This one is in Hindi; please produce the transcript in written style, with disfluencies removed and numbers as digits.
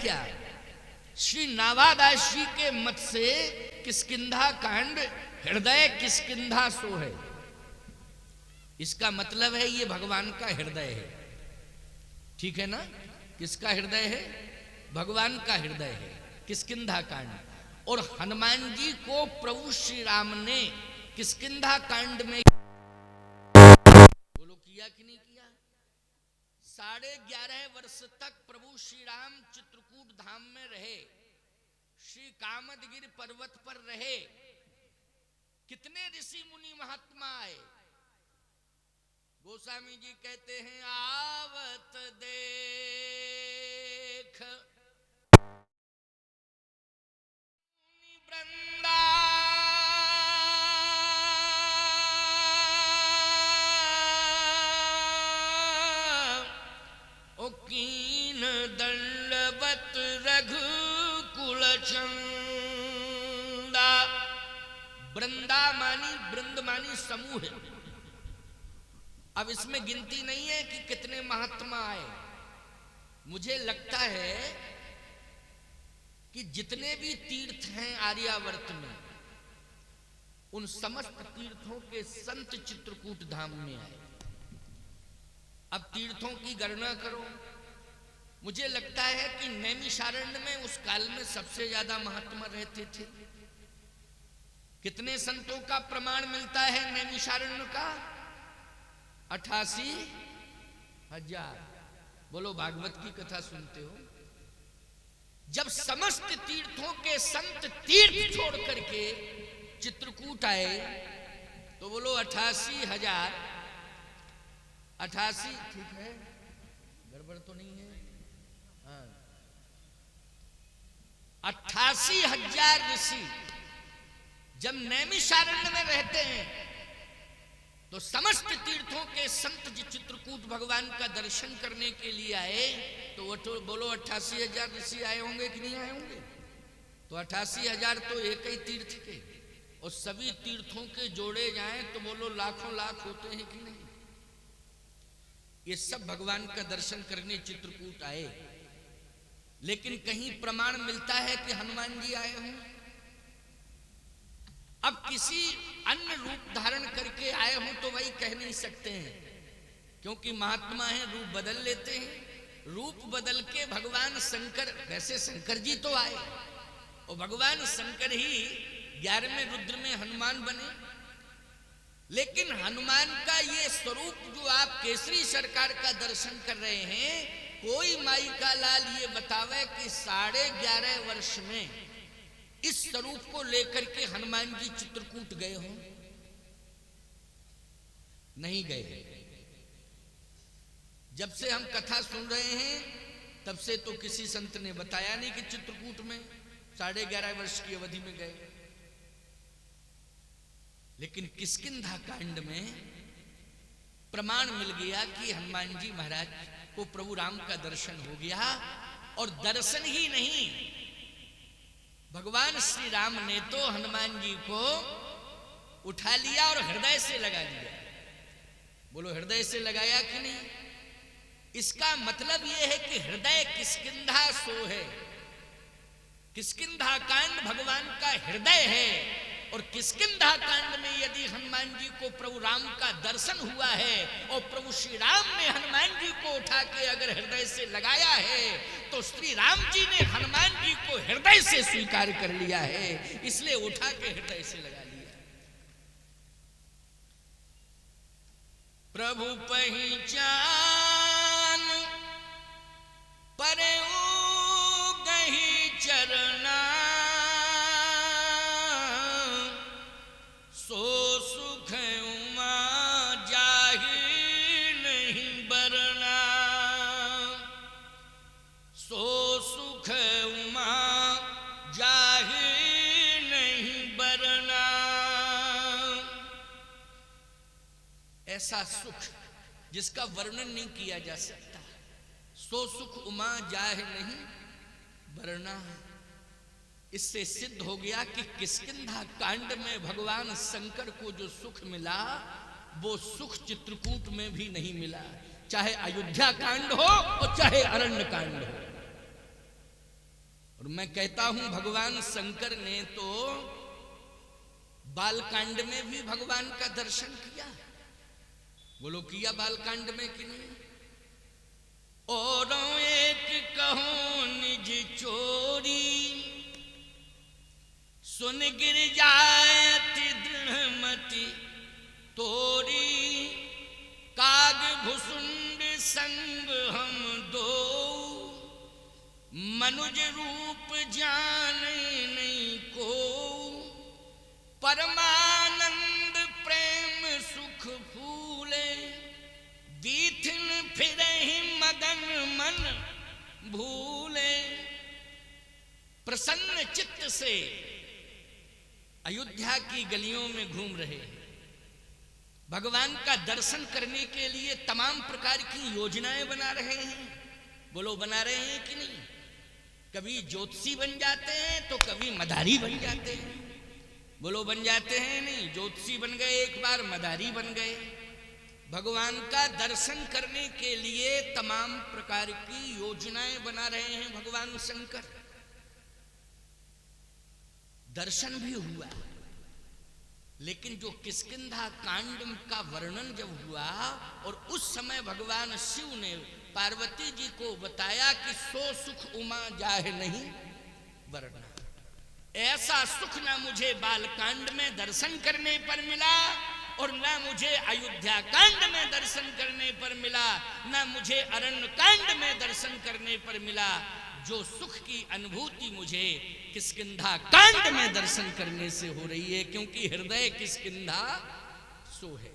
क्या? श्री नावादास जी के मत से किष्किंधा कांड हृदय किष्किंधा सो है। इसका मतलब है ये भगवान का हृदय है। ठीक है ना? किसका हृदय है? भगवान का हृदय है किष्किंधा कांड। और हनुमान जी को प्रभु श्री राम ने किष्किंधा कांड में बोलो किया कि नहीं किया? 11.5 वर्ष तक प्रभु श्री राम चित्रकूट धाम में रहे, श्री कामदगिरि पर्वत पर रहे। कितने ऋषि मुनि महात्मा आए। गोस्वामी जी कहते हैं आवत देख वृंदा ओ कीन दंडवत रघुकुल चंदा। वृंदा मानी वृंद मानी समूह। अब इसमें गिनती नहीं है कि कितने महात्मा आए। मुझे लगता है कि जितने भी तीर्थ हैं आर्यावर्त में, उन समस्त तीर्थों के संत चित्रकूट धाम में आए। अब तीर्थों की गणना करो। मुझे लगता है कि नैमिषारण्य में उस काल में सबसे ज्यादा महात्मा रहते थे। कितने संतों का प्रमाण मिलता है नैमिषारण्य का? 88,000। बोलो भागवत की कथा सुनते हो? जब समस्त तीर्थों के संत तीर्थ छोड़ करके चित्रकूट आए तो बोलो 88,000। 88 ठीक है? गड़बड़ तो नहीं है? हाँ, 88,000 ऋषि जब नैमिषारण्य में रहते हैं तो समस्त तीर्थों के संत जी चित्रकूट भगवान का दर्शन करने के लिए आए। तो वो तो बोलो 88,000 ऋषि आए होंगे कि नहीं आए होंगे? तो 88,000 तो एक ही तीर्थ के, और सभी तीर्थों के जोड़े जाएं तो बोलो लाखों लाख होते हैं कि नहीं? ये सब भगवान का दर्शन करने चित्रकूट आए। लेकिन कहीं प्रमाण मिलता है कि हनुमान जी आए हों? अब किसी अन्य रूप धारण करके आए हों तो वही कह नहीं सकते हैं, क्योंकि महात्मा हैं, रूप बदल लेते हैं। रूप बदल के भगवान शंकर, वैसे शंकर जी तो आए और भगवान शंकर ही 11वें रुद्र में हनुमान बने। लेकिन हनुमान का ये स्वरूप जो आप केसरी सरकार का दर्शन कर रहे हैं, कोई माई का लाल ये बतावे कि 11.5 वर्ष में इस स्वरूप को लेकर के हनुमान जी चित्रकूट गए हों? नहीं गए। जब से हम कथा सुन रहे हैं तब से तो किसी संत ने बताया नहीं कि चित्रकूट में 11.5 वर्ष की अवधि में गए। लेकिन किष्किंधा कांड में प्रमाण मिल गया कि हनुमान जी महाराज को प्रभु राम का दर्शन हो गया। और दर्शन ही नहीं, भगवान श्री राम ने तो हनुमान जी को उठा लिया और हृदय से लगा लिया। बोलो हृदय से लगाया कि नहीं? इसका मतलब यह है कि हृदय किष्किंधा सो है। किष्किंधा कांड भगवान का हृदय है। और किष्किंधा कांड में यदि हनुमान जी को प्रभु राम का दर्शन हुआ है और प्रभु श्री राम ने हनुमान जी को उठा के अगर हृदय से लगाया है तो श्री राम जी ने हनुमान जी को हृदय से स्वीकार कर लिया है, इसलिए उठा के हृदय से लगा लिया। प्रभु पहिचान परे गही चरना, सो सुख उमा जाहि नहीं बरना। सो सुख उमा जाहि नहीं बरना। ऐसा सुख जिसका वर्णन नहीं किया जा सकता। सो सुख उमा जाहि नहीं बरना। इससे सिद्ध हो गया कि किष्किंधा कांड में भगवान शंकर को जो सुख मिला वो सुख चित्रकूट में भी नहीं मिला, चाहे अयोध्या कांड हो और चाहे अरण्य कांड हो। और मैं कहता हूं भगवान शंकर ने तो बालकांड में भी भगवान का दर्शन किया। बोलो किया बालकांड में कि नहीं? और एक कहो निज चोरी, सुन गिर जायति दृढ़मति तोरी, काग भुसुंड संग हम दो, मनुज रूप जाने नहीं को, परमानंद प्रेम सुख फूले, दीथिन फिरहि मगन मन भूले। प्रसन्न चित्त से अयोध्या की गलियों में घूम रहे हैं, भगवान का दर्शन करने के लिए तमाम प्रकार की योजनाएं बना रहे हैं। बोलो बना रहे हैं कि नहीं? कभी ज्योतिषी बन जाते हैं तो कभी मदारी बन जाते हैं। बोलो बन जाते हैं नहीं? ज्योतिषी बन गए एक बार, मदारी बन गए। भगवान का दर्शन करने के लिए तमाम प्रकार की योजनाएं बना रहे हैं भगवान शंकर। दर्शन भी हुआ, लेकिन जो किष्किंधा कांड का वर्णन जब हुआ और उस समय भगवान शिव ने पार्वती जी को बताया कि सो सुख उमा जाहे नहीं वरना, ऐसा सुख ना मुझे बालकांड में दर्शन करने पर मिला और ना मुझे अयोध्या कांड में दर्शन करने पर मिला, ना मुझे अरण्य कांड में दर्शन करने पर मिला। जो सुख की अनुभूति मुझे किष्किंधा कांड में दर्शन करने से हो रही है, क्योंकि हृदय किष्किंधा सो है।